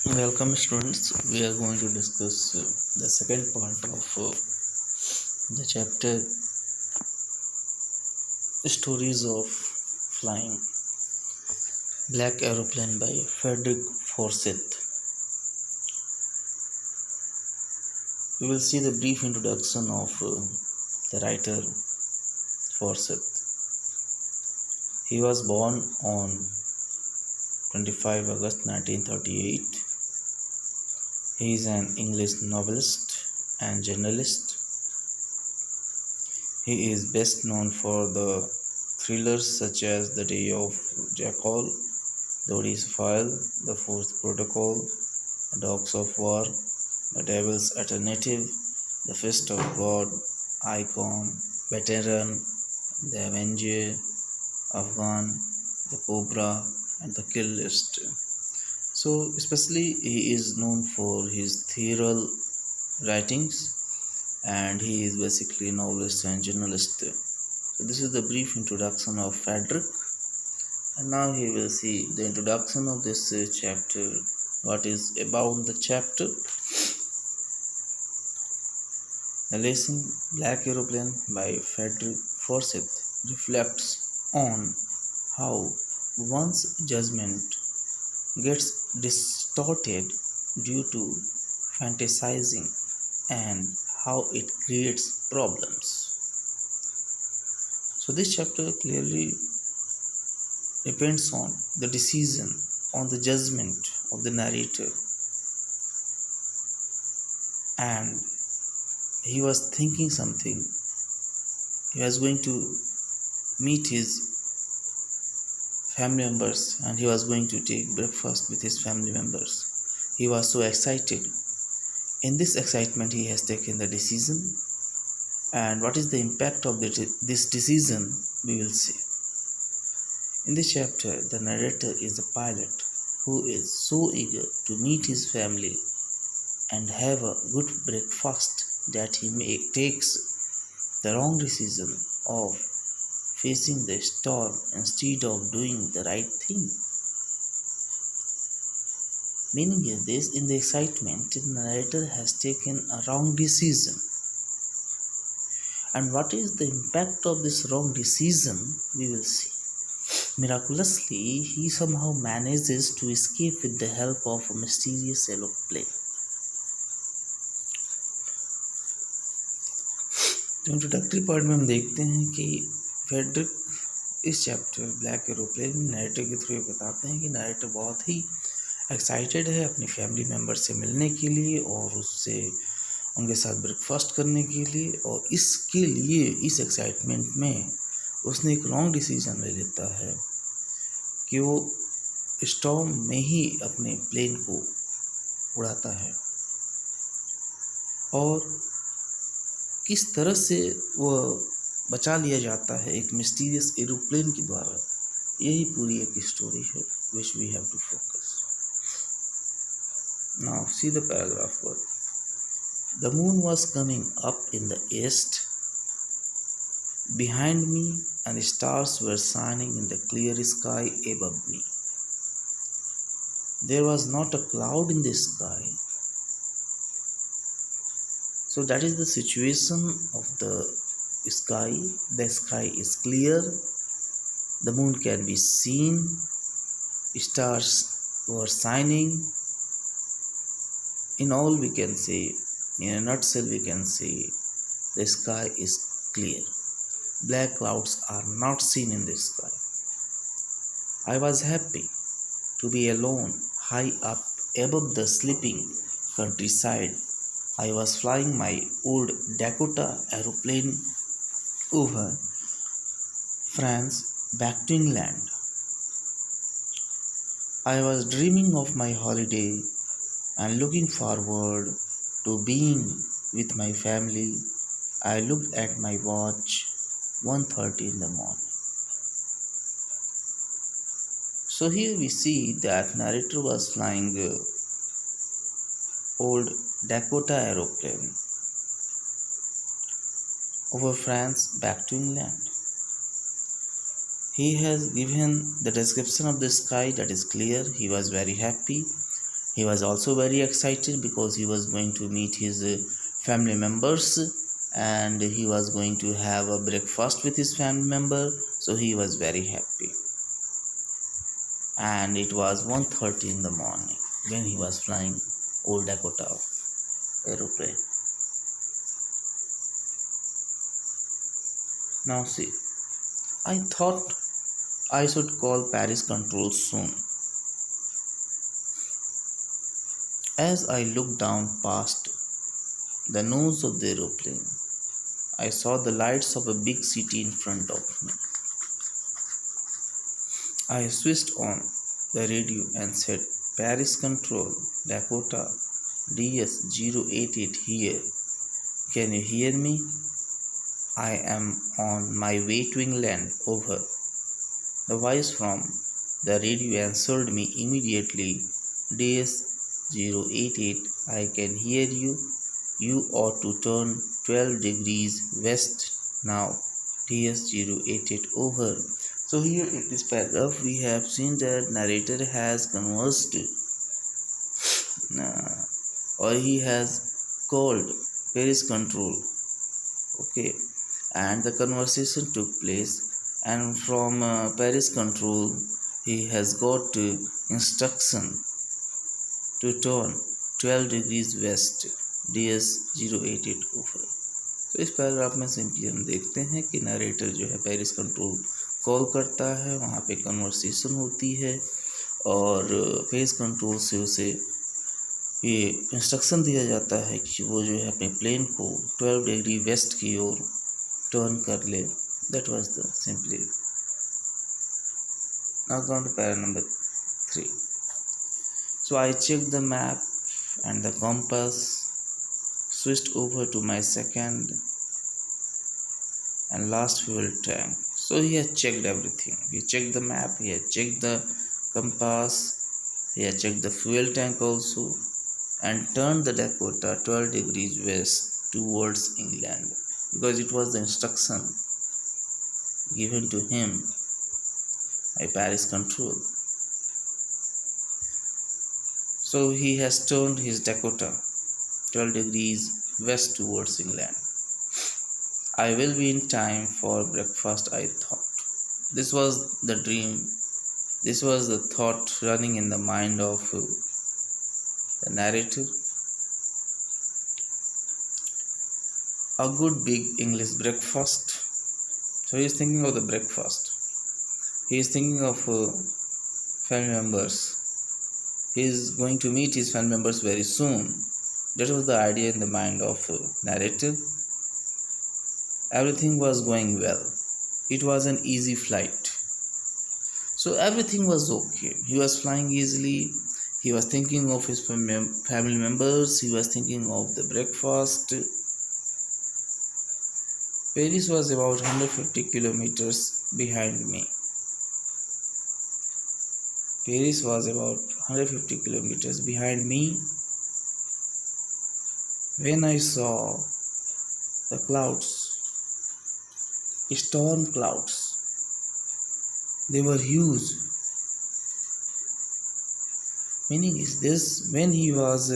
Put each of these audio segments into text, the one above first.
Welcome, students. We are going to discuss the second part of the chapter Stories of Flying Black Aeroplane by Frederick Forsyth. We will see the brief introduction of the writer Forsyth. He was born on 25 August 1938. He is an English novelist and journalist. He is best known for the thrillers such as The Day of Jackal, The Odysseus File, The Fourth Protocol, The Dogs of War, The Devil's Alternative, The Fist of God, Icon, Veteran, The Avenger, Afghan, The Cobra, and The Kill List. So, especially he is known for his theatrical writings, and he is basically a novelist and journalist. So, this is the brief introduction of Frederick. And now we will see the introduction of this chapter. What is about the chapter? The lesson Black Aeroplane by Frederick Forsyth reflects on how one's judgment gets distorted due to fantasizing and how it creates problems. So, this chapter clearly depends on the decision, on the judgment of the narrator, and he was thinking something. He was going to meet his family members and he was going to take breakfast with his family members. He was so excited. In this excitement, he has taken the decision, and what is the impact of this decision, we will see. In this chapter, the narrator is a pilot who is so eager to meet his family and have a good breakfast that he takes the wrong decision of facing the storm instead of doing the right thing. Meaning is this, in the excitement, the narrator has taken a wrong decision. And what is the impact of this wrong decision, we will see. Miraculously, he somehow manages to escape with the help of a mysterious aeroplane. तो introductory part में हम देखते हैं कि Frederick इस chapter black aeroplane में narrator के through बताते हैं कि नरेटर बहुत ही एक्साइटेड है अपनी फैमिली मेम्बर से मिलने के लिए और उससे उनके साथ ब्रेकफास्ट करने के लिए, और इसके लिए इस एक्साइटमेंट में उसने एक रॉन्ग डिसीजन ले लेता है कि वो स्टॉर्म में ही अपने प्लेन को उड़ाता है। और किस तरह से वह बचा लिया जाता है एक मिस्टीरियस एरोप्लेन के द्वारा, यही पूरी एक स्टोरी है which we have to focus. Now see the paragraph word. The moon was coming up in the east behind me, and stars were shining in the clear sky above me. There was not a cloud in the sky. So that is the situation of the sky. The sky is clear, the moon can be seen, stars were shining. In all, we can say, in a nutshell, we can say the sky is clear. Black clouds are not seen in the sky. I was happy to be alone high up above the sleeping countryside. I was flying my old Dakota aeroplane over France back to England. I was dreaming of my holiday and looking forward to being with my family. I looked at my watch, 1:30 in the morning. So here we see that narrator was flying old Dakota aeroplane over France back to England. He has given the description of the sky that is clear. He was very happy. He was also very excited because he was going to meet his family members, and he was going to have a breakfast with his family member, so he was very happy. And it was 1:30 in the morning when he was flying Old Dakota aeroplane. Now see, I thought I should call Paris control soon. As I looked down past the nose of the aeroplane, I saw the lights of a big city in front of me. I switched on the radio and said, Paris control, Dakota DS-088 here. Can you hear me? I am on my way to England. Over. The voice from the radio answered me immediately. DS-088, I can hear you. You ought to turn 12 degrees west now. DS-088, over. So here in this paragraph we have seen that narrator has conversed uh, or he has called Paris control, okay, and the conversation took place, and from Paris control he has got instruction to turn 12 degrees west, DS-088, over. तो इस paragraph में simply हम देखते हैं कि narrator जो है Paris control call करता है, वहाँ पे कन्वर्सेशन होती है और पेरिस कंट्रोल से उसे ये इंस्ट्रक्शन दिया जाता है कि वो जो है अपने प्लेन को 12 डिग्री वेस्ट की ओर टर्न कर ले. That was the simply. Now go to para number 3. So I checked the map and the compass, switched over to my second and last fuel tank. So he had checked everything. He checked the map, he had checked the compass, he had checked the fuel tank also, and turned the Dakota 12 degrees west towards England, because it was the instruction given to him by Paris control. So he has turned his Dakota 12 degrees west towards England. I will be in time for breakfast, I thought. This was the dream. This was the thought running in the mind of the narrator. A good big English breakfast. So he is thinking of the breakfast. He is thinking of family members. He is going to meet his family members very soon. That was the idea in the mind of narrator. Everything was going well. It was an easy flight. So everything was okay. He was flying easily. He was thinking of his family members. He was thinking of the breakfast. Paris was about 150 kilometers behind me. Paris was about 150 kilometers behind me when I saw the clouds, storm clouds. They were huge. Meaning is this, when he was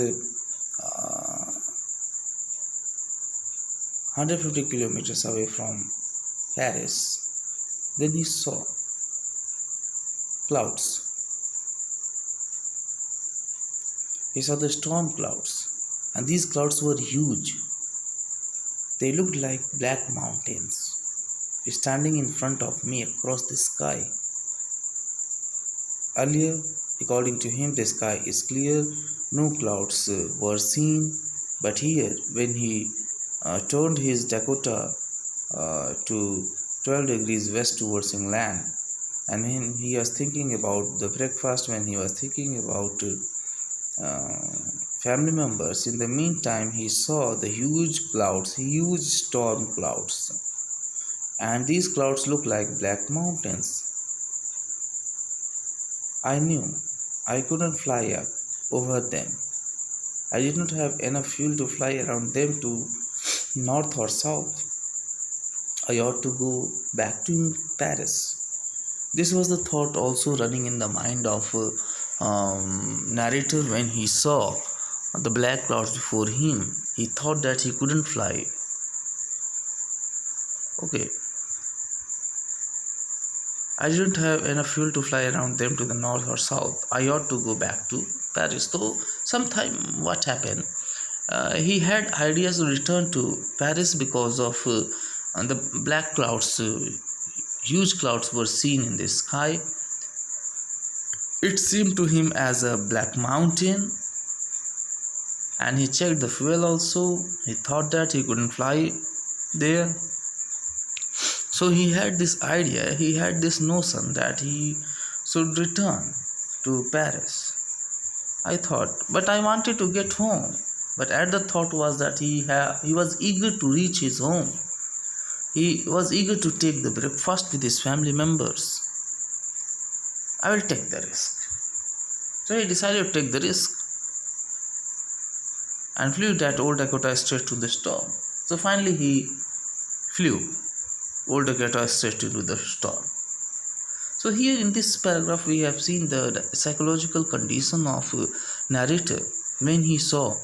150 kilometers away from Paris, then he saw clouds. He saw the storm clouds, and these clouds were huge. They looked like black mountains standing in front of me across the sky. Earlier, according to him, the sky is clear, no clouds were seen, but here, when he turned his Dakota to 12 degrees west towards England, and when he was thinking about the breakfast, when he was thinking about family members, in the meantime he saw the huge clouds, huge storm clouds, and these clouds looked like black mountains. I knew I couldn't fly up over them. I did not have enough fuel to fly around them to north or south. I ought to go back to Paris. This was the thought also running in the mind of narrator, when he saw the black clouds before him, he thought that he couldn't fly. Okay, I didn't have enough fuel to fly around them to the north or south. I ought to go back to Paris. So, sometime what happened? He had ideas to return to Paris because of the black clouds. Huge clouds were seen in the sky. It seemed to him as a black mountain, and he checked the fuel also. He thought that he couldn't fly there. So he had this idea, he had this notion that he should return to Paris. I thought, but I wanted to get home. But at the thought was that he was eager to reach his home. He was eager to take the breakfast with his family members. I will take the risk. So he decided to take the risk and flew that old Dakota straight to the storm. So finally he flew old Dakota straight into the storm. So here in this paragraph we have seen the psychological condition of narrator when he saw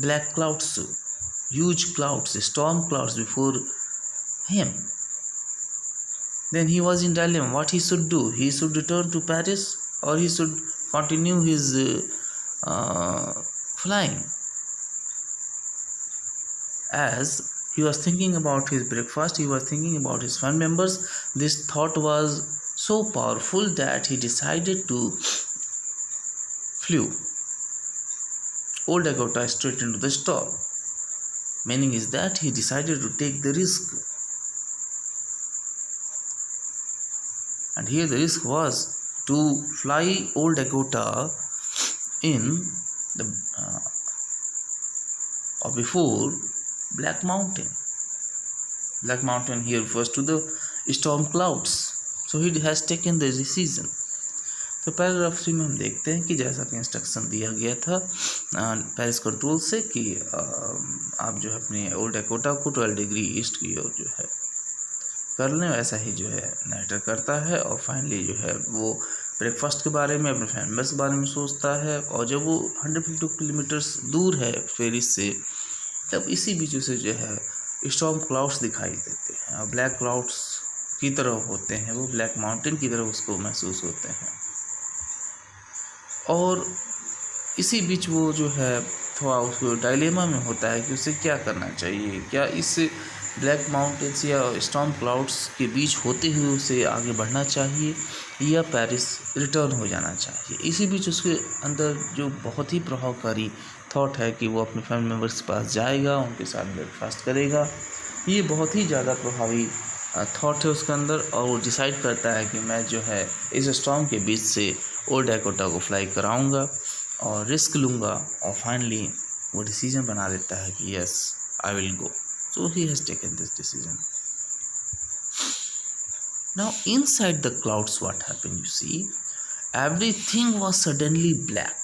black clouds, huge clouds, storm clouds before him. Then he was in dilemma what he should do. He should return to Paris or he should continue his flying. As he was thinking about his breakfast, he was thinking about his family members. This thought was so powerful that he decided to flew old Dakota straight into the storm. Meaning is that he decided to take the risk. And here the risk was to fly old Dakota in the or before Black Mountain. Black Mountain here refers to the storm clouds. So he has taken the decision. तो paragraph 3 में हम देखते हैं कि जैसा कि instruction दिया गया था पेरिस कंट्रोल से कि आप जो है अपने ओल्ड डकोटा को 12 डिग्री ईस्ट की ओर जो है कर लें, वैसा ही जो है नाइटर करता है और फाइनली जो है वो ब्रेकफास्ट के बारे में, अपने फैमिली मेम्बर्स के बारे में सोचता है। और जब वो 152 किलोमीटर्स दूर है पेरिस से, तब इसी बीच उसे जो है स्टॉर्म क्लाउड्स दिखाई देते हैं और ब्लैक क्लाउड्स की तरह होते हैं, वो ब्लैक माउंटेन की तरह उसको महसूस होते हैं। और इसी बीच वो जो है थोड़ा उसको डायलेमा में होता है कि उसे क्या करना चाहिए, क्या इस ब्लैक माउंटेन्स या स्टॉर्म क्लाउड्स के बीच होते हुए उसे आगे बढ़ना चाहिए या पेरिस रिटर्न हो जाना चाहिए। इसी बीच उसके अंदर जो बहुत ही प्रभावकारी थॉट है कि वो अपने फैमिली मेम्बर्स के पास जाएगा, उनके साथ ब्रेकफास्ट करेगा। ये बहुत ही ज़्यादा प्रभावी थॉट है उसके अंदर और वो डिसाइड करता है कि मैं जो है इस स्टॉर्म के बीच से ओल्ड डकोटा को फ्लाई कराऊंगा और रिस्क लूँगा और फाइनली वो डिसीजन बना लेता है कि yes I will go. So he has taken this decision. Now inside the clouds what happened, you see, everything was suddenly black.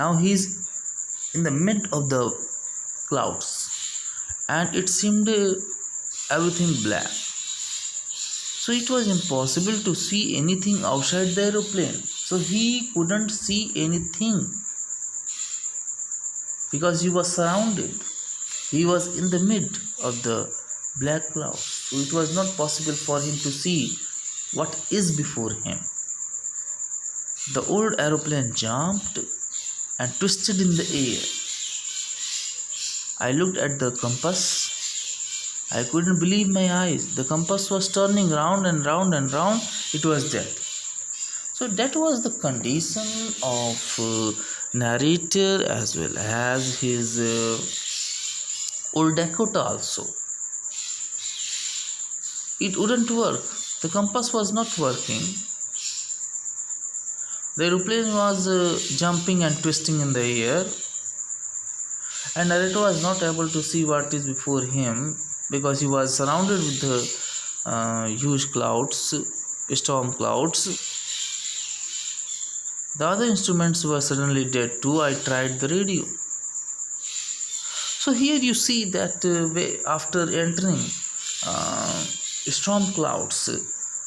Now he is in the mid of the clouds and it seemed everything black. So it was impossible to see anything outside the aeroplane. So he couldn't see anything because he was surrounded. He was in the mid of the black clouds, so it was not possible for him to see what is before him. The old aeroplane jumped and twisted in the air. I looked at the compass. I couldn't believe my eyes. The compass was turning round and round and round. It was dead. So that was the condition of narrator as well as his old Dakota also. It wouldn't work. The compass was not working. The aeroplane was jumping and twisting in the air, and narrator was not able to see what is before him because he was surrounded with the huge clouds, storm clouds. The other instruments were suddenly dead too. I tried the radio. So here you see that after entering storm clouds,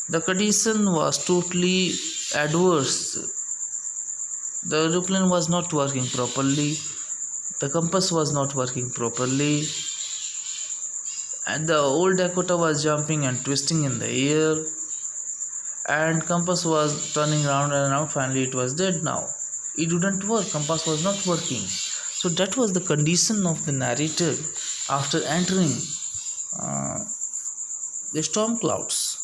the condition was totally adverse. The aeroplane was not working properly, the compass was not working properly, and the old Dakota was jumping and twisting in the air, and compass was turning round and around. Finally it was dead. Now it wouldn't work, compass was not working. So that was the condition of the narrator after entering uh, the storm clouds.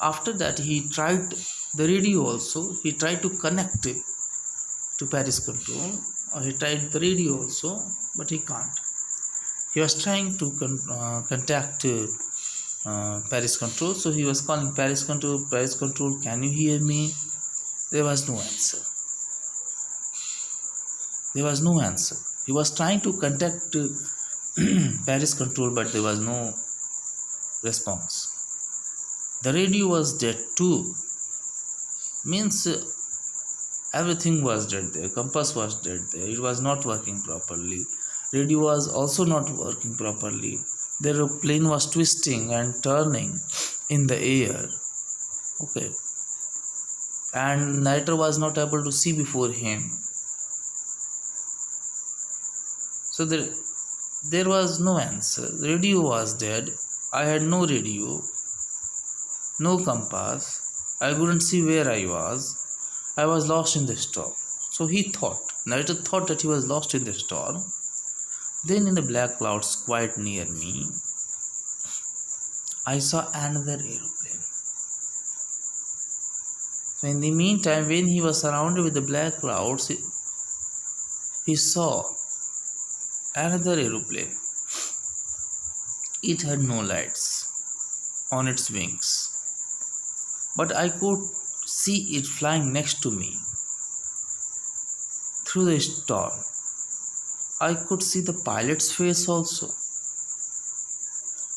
After that he tried the radio also, he tried to connect to Paris control, or he tried the radio also, but he can't. He was trying to contact Paris control, so he was calling Paris control, Paris control, can you hear me? There was no answer. There was no answer. He was trying to contact Paris control, but there was no response. The radio was dead too. Means everything was dead there. Compass was dead there. It was not working properly. Radio was also not working properly. The plane was twisting and turning in the air. Okay. And narrator was not able to see before him. So there was no answer. The radio was dead. I had no radio, no compass. I couldn't see where I was. I was lost in the storm. So narrator thought that he was lost in the storm. Then in the black clouds quite near me, I saw another aeroplane. So in the meantime, when he was surrounded with the black clouds, he saw another aeroplane. It had no lights on its wings, but I could see it flying next to me through the storm. I could see the pilot's face also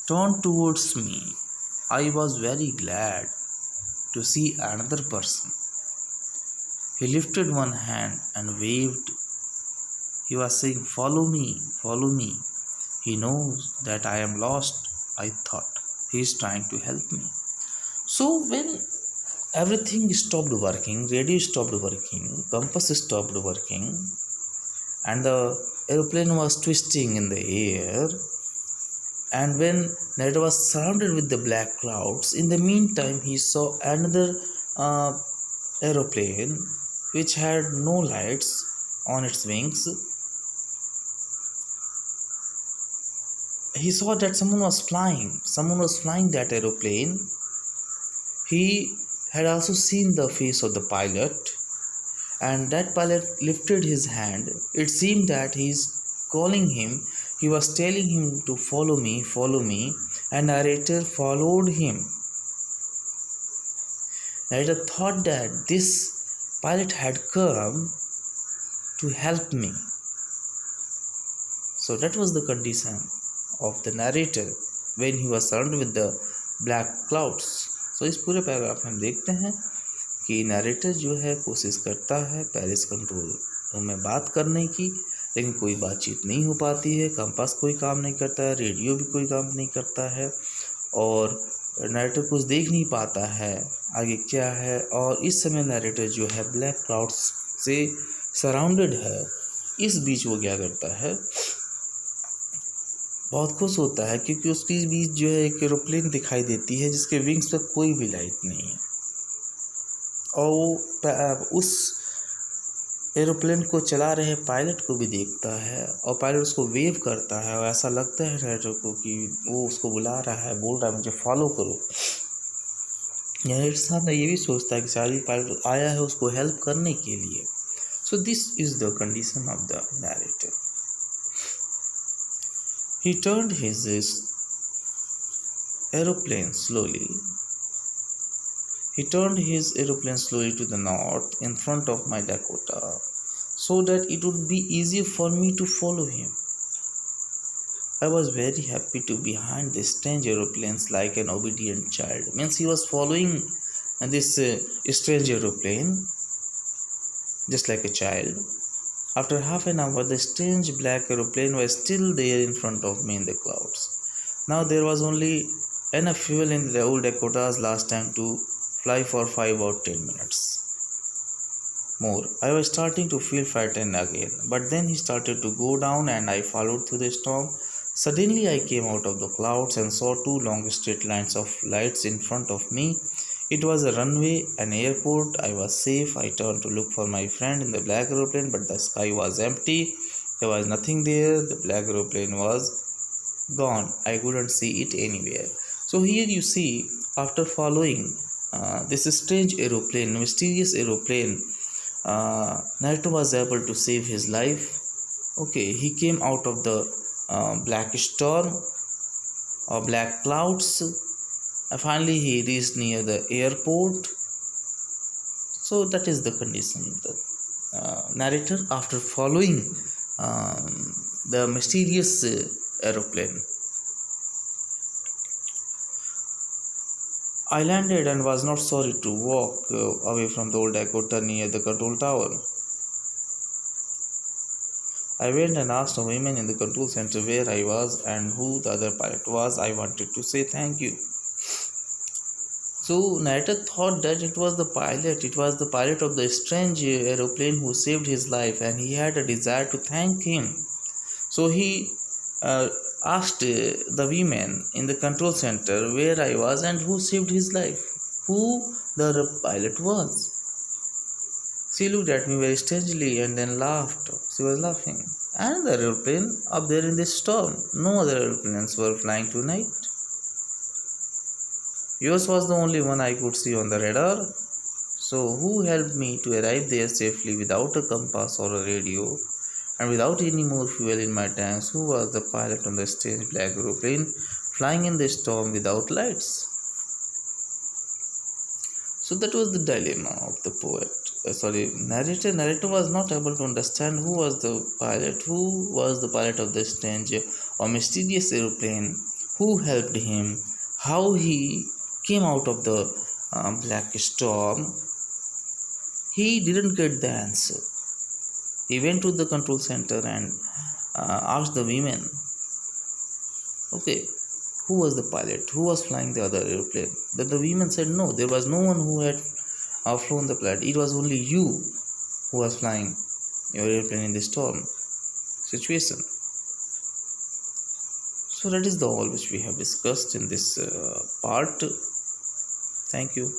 turned towards me. I was very glad to see another person. He lifted one hand and waved. He was saying, follow me, follow me. He knows that I am lost, I thought. He is trying to help me. So when everything stopped working, radio stopped working, compass stopped working, and the aeroplane was twisting in the air, and when Ned was surrounded with the black clouds, in the meantime he saw another aeroplane which had no lights on its wings. He saw that someone was flying that aeroplane. He had also seen the face of the pilot, and that pilot lifted his hand. It seemed that he is calling him. He was telling him to follow me, and narrator followed him. Narrator thought that this pilot had come to help me. So that was the condition of the narrator when he was surrounded with the black clouds. So इस पूरे paragraph में हम देखते हैं कि narrator जो है कोशिश करता है पेरिस कंट्रोल में बात करने की, लेकिन कोई बातचीत नहीं हो पाती है, कंपास कोई काम नहीं करता है, रेडियो भी कोई काम नहीं करता है, और नैरेटर कुछ देख नहीं पाता है आगे क्या है। और इस समय नैरेटर जो है ब्लैक क्लाउड्स से सराउंडेड है। इस बीच वो क्या करता है, बहुत खुश होता है क्योंकि उसके बीच जो है एक एरोप्लेन दिखाई देती है जिसके विंग्स पर कोई भी लाइट नहीं है, और वो उस एरोप्लेन को चला रहे पायलट को भी देखता है, और पायलट उसको वेव करता है, और ऐसा लगता है राइडर को कि वो उसको बुला रहा है, बोल रहा है मुझे फॉलो करो। नैरेटर साहब ये भी सोचता है कि शायद पायलट आया है उसको हेल्प करने के लिए। So this is the condition of the narrator. He turned his aeroplane slowly. He turned his aeroplane slowly to the north in front of my Dakota, so that it would be easier for me to follow him. I was very happy to be behind the strange aeroplanes like an obedient child. Means he was following this strange aeroplane just like a child. After half an hour, the strange black aeroplane was still there in front of me in the clouds. Now there was only enough fuel in the old Dakota's last tank to fly for 5 or 10 minutes more. I was starting to feel frightened again, but then he started to go down and I followed through the storm. Suddenly, I came out of the clouds and saw two long straight lines of lights in front of me. It was a runway, an airport. I was safe. I turned to look for my friend in the black aeroplane, but the sky was empty. There was nothing there. The black aeroplane was gone. I couldn't see it anywhere. So, here you see, after following this strange aeroplane, mysterious aeroplane, Naruto was able to save his life. Okay, he came out of the black storm or black clouds. Finally, he reached near the airport. So that is the condition. The narrator, after following the mysterious aeroplane, I landed and was not sorry to walk away from the old Dakota near the control tower. I went and asked a woman in the control center where I was and who the other pilot was. I wanted to say thank you. So narrator thought that it was the pilot of the strange aeroplane who saved his life, and he had a desire to thank him. So he asked the women in the control center where I was and who saved his life, who the other pilot was. She looked at me very strangely and then laughed. She was laughing. Another aeroplane up there in the storm. No other aeroplanes were flying tonight. Yours was the only one I could see on the radar. So, who helped me to arrive there safely without a compass or a radio and without any more fuel in my tanks? Who was the pilot on the strange black aeroplane flying in the storm without lights? So that was the dilemma of the poet. Narrator. Narrator was not able to understand who was the pilot of the strange or mysterious aeroplane, who helped him, how he came out of the black storm. He didn't get the answer. He went to the control center and asked the women, okay, who was the pilot? Who was flying the other airplane? Then the women said, no, there was no one who had flown the plane. It was only you who was flying your airplane in the storm situation. So that is the all which we have discussed in this part. Thank you.